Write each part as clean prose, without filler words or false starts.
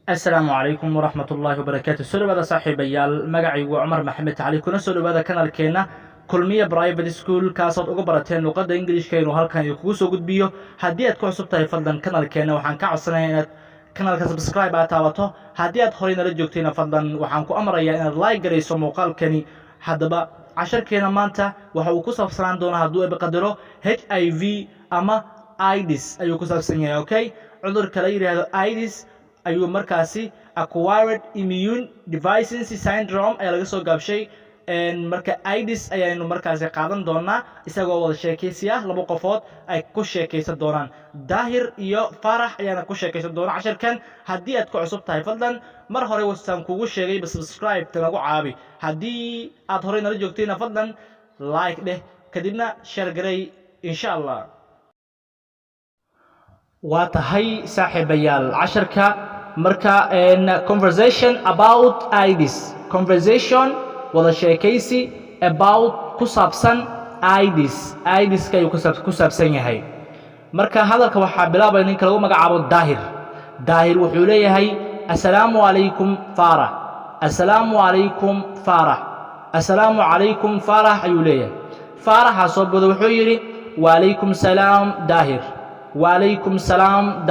السلام عليكم ورحمة الله وبركاته. سو dhawaada saaxiibayaal, magacaygu waa Cumar Maxamed Cali. Kuna soo dhawaada kanaalkeena Kulmiye Private School kaasood uga barateen luqadda Ingiriiska inuu halkan kugu soo gudbiyo. Haddii aad ku cusub tahay fadlan kanaalkeena waxaan ka codsanayaa inaad kanaalka subscribe aad taabato. Haddii aad horey nala joogtayna fadlan waxaan ku amrayaa inaad like garayso muuqaalkani. Haddaba casharkeena maanta waxa uu ku saabsanaan doonaa hadduu eeba qadaro HIV ama AIDS ayuu ku saabsan yahay. Okay, cudurka la yiraahdo AIDS ayuu markaasi acquired immune deficiency syndrome ayaa laga soo gaabshay. Marka AIDS ayaanu markaasi qaadan doonaa isagoo wada sheekaysiya laba qofood ay ku sheekaysan doonaan. Daahir iyo Farax ayaana ku sheekaysan doona casharkan. Haddii aad ku cusub tahay fadlan mar hore wasaan kugu sheegay subscribe nagu caabi. Haddii aad horey nala joogtayna fadlan like dheh kadibna share garay insha Allah. waa tahay saaxiibayaal casharka marka conversation about AIDS, conversation wada sheekaysi about ku saabsan AIDS ka ayuu ku saabsan yahay. Marka hadalka waxaa bilaabaya ninka lagu magacaabo Daahir wuxuu leeyahay assalaamu calaykum Farax, assalaamu calaykum Farax, assalaamu calaykum Farax ayuu leeyahay. Faraxa soo bodo wuxuu yidhi waalaykum salaam Daahir, وعليكم السلام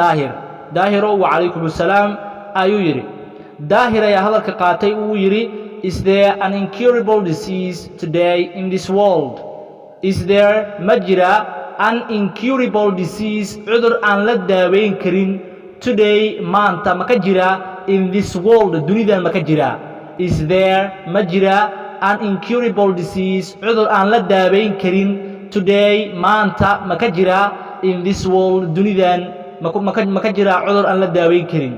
داهر وعليكم السلام ayuu yiri. Daahir ayaa hadalka qaatay uu yiri is there an incurable disease today in this world? Is there majira an incurable disease cudur aan la daaweyn karin today maanta maka jira in this world dunidan maka jira? Is there majira an incurable disease cudur aan la daaweyn karin today maanta maka jira in this world dunidan maka jira cudur aan la daaweyn karin?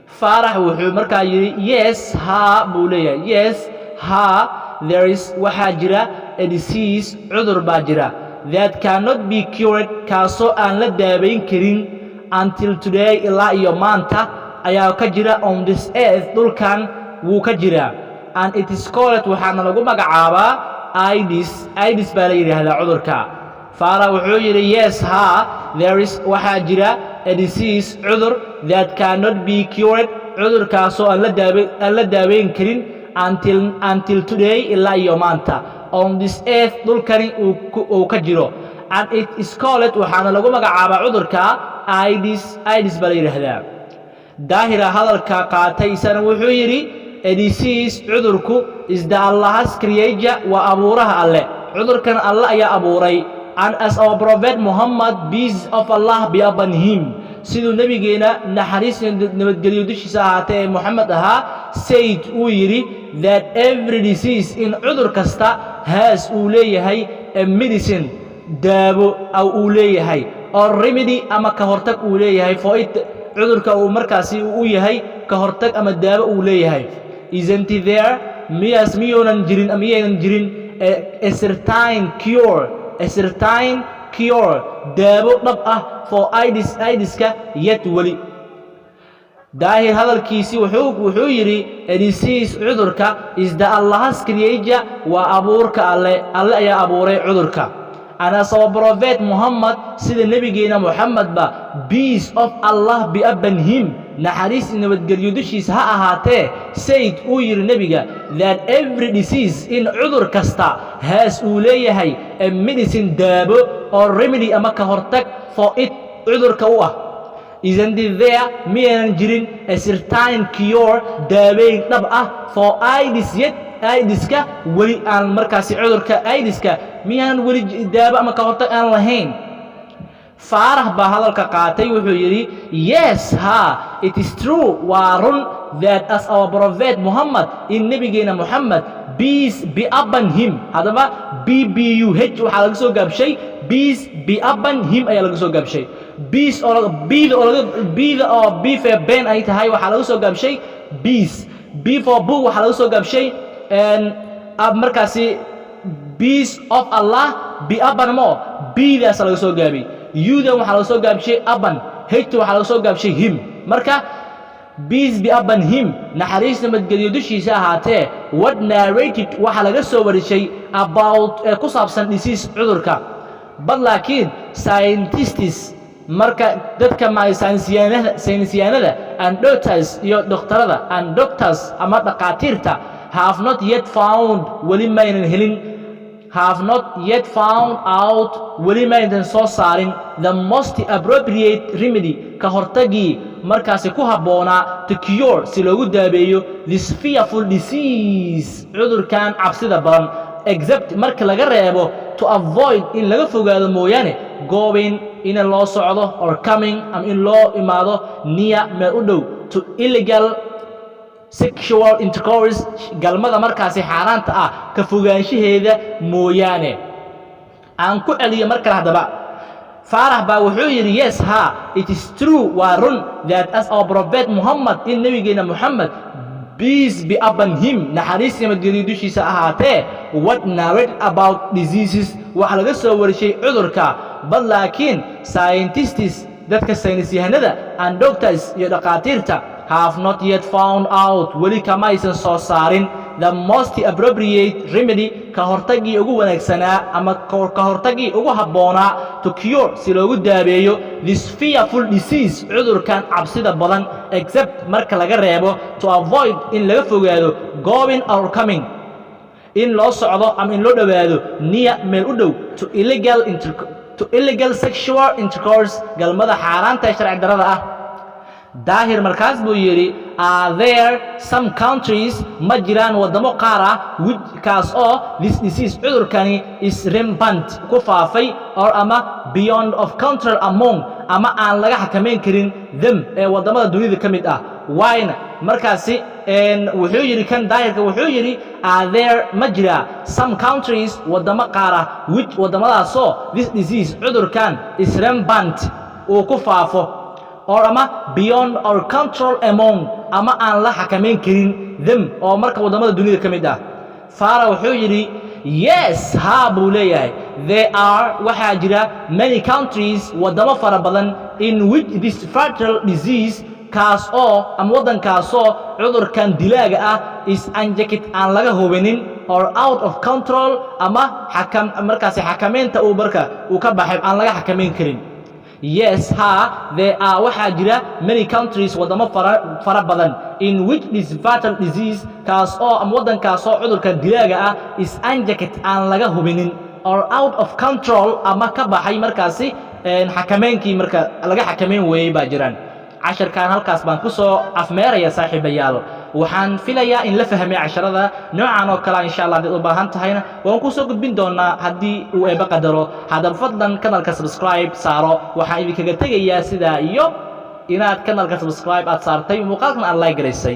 Farax wuxuu markaa yiri yes ha buu leeyahay. Yes ha, there is waxaa jira a disease cudur baa jira that cannot be cured kaasoo aan la daaweyn karin until today ilaa iyo maanta ayaa ka jira on this earth dhulkan wuu ka jira and it is called waxaana lagu magacaabaa AIDS baa la yidhaahdaa cudurka. Farax wuxuu yiri yes ha, there is waxaa jira a disease cudur that cannot be cured cudurkaasoo aan la daaweyn karin until today ilaa iyo maanta on this earth dhulkani uu ka jiro and it is called waxaana lagu magacaabaa cudurka AIDS baa la yidhaahdaa. Daahira hadalka qaatay isana wuxuu yidhi a disease cudurku is the Allah's creator waa abuuraha alle, cudurkan alle ayaa abuuray. And as our prophet Muhammad, peace of Allah be upon him, siduu nabigeena naxariis nabadgelyo dushiisa ahaatee Muhammad ahaa said uu yiri that every disease in cudur kasta has uu leeyahay a medicine daawo uu leeyahay or remedy ama ka hortag uu leeyahay for it cudurka uu markaasi uu yahay ka hortag ama daawo uu leeyahay. Isn't there miyaanan jirin a certain cure daawo dhab ah for AIDS-ka yet weli. Daahir hadalkiisi wuxuu yiri a disease cudurka is the Allah's creator waa abuurka alle ayaa abuuray cudurka. And as our prophet Muhammad sida nabigeena Muhammad ba peace of Allah be upon him naxariis nabadgelyo dushiisa ha ahaatee said uu yiri nabiga that every disease in cudur kasta has uu leeyahay a medicine daawo or remedy ama ka hortag for it cudurka u ah. Isn't there miyaanan jirin a certain cure daaweyn dhab ah for AIDS-ka weli aan markaasi cudurka AIDS-ka miyaanan weli daawo ama ka hortag aan lahayn? Farax baa hadalka qaatay wuxuu yiri yes ha, it is true waa run that as our prophet Muhammad in nabigeena Muhammad peace be upon him, hadaba BBUH waxaa laga soo gaabshay peace be upon him ayaa laga soo gaabshay. Peace oo B for Ben ay tahay waxaa laga soo gaabshay peace, B for book waxaa laga soo gaabshay markaasi peace of Allah be upon mo B-daas laga soo gaabay. U-dan waxaa laga soo gaabshay upon, H waxaa laga soo gaabshay him. Marka peace be upon him naxariis nabadgelyo dushiisa ahaatee what narrated waxaa laga soo warishay about ku saabsan disease cudurka. But laakiin scientists marka dadka saynisyahanada and doctors iyo dhaqtarada and doctors ama dhaqaatiirta have not yet found wali maynan helin have not yet found out wali maynan soo saarin the most appropriate remedy ka hortagii markaasi ku habboonaa to cure si loogu daabeeyo this fearful disease cudurkan cabsida badan except marka laga reebo to avoid in laga fogaado mooyaane going in loo socdo or coming am in loo imaado near meel u dhow to illegal sexual intercourse galmada markaasi xaaraanta ah ka fogaanshaheeda mooyaane aan ku celiyo markale haddaba Farah baa wuxuu yiri yes ha it is true waa run that as our prophet Muhammad in nabigeena Muhammad peace be upon him naxariis iyo nabadgelyo dushiisa ahaatee what narrated about diseases waxa laga soo warishay cudurka bal laakiin scientists dadka saynisyahanada and doctors iyo dhaqaatiirta have not yet found out wali kama aysan soo saarin the most appropriate remedy ka hortagii ugu wanaagsanaa ama ka hortagii ugu habboonaa to cure si loogu daabeeyo this fearful disease cudurkan cabsida badan except marka laga reebo to avoid in laga fogaado going or coming in loo socdo ama in loo dhawaado near meel u dhow to illegal sexual intercourse galmada xaaraanta ee sharci darrada ah daahir markaas buu yiri are there some countries ma jiraan wadamo qaar ah kaas oo this disease cudurkani is rampant ku faafay or ama beyond of control among ama aan laga xakameyn karin them ee wadamada dunida ka mid ah wayna markaasi wuxuu yiri kan daahirka wuxuu yiri are there ma jira some countries wadamo qaar ah wadamadaas oo this disease cudurkan is rampant uu ku faafo or ama beyond our control among ama aan la xakameyn karin them oo marka wadamada dunida ka mid ah Farah wuxuu yiri yes ha buu leeyahay there are waxa jira many countries wadamo fara badan in which this fatal disease kaas oo ama wadankaas oo cudurkan dilaaga ah is unchecked aan laga hubinin or out of control ama markaasi xakameynta uu ka baxay aan laga xakameyn karin yes ha there are waxa jira many countries wadamo fara badan in which this fatal disease kaas oo am wadankaas oo cudurkan dilaaga ah is unchecked aan laga hubinin or out of control ama ka baxay markaasi xakameynkii marka laga xakameyn weeyay baa jiraan casharkan halkaas baan ku soo afmeeraya saaxiibayaal waxaan filayaa in la fahmay casharada noocan oo kale insha Allah dad u baahan tahayna waan ku soo gudbin doonaa hadii uu eeba qadaro hadaba fadlan kanalka subscribe saaro waxaan idinkaga tagayaa sida iyo inaad kanalka subscribe aad saartay muuqaalkan aad like gareysay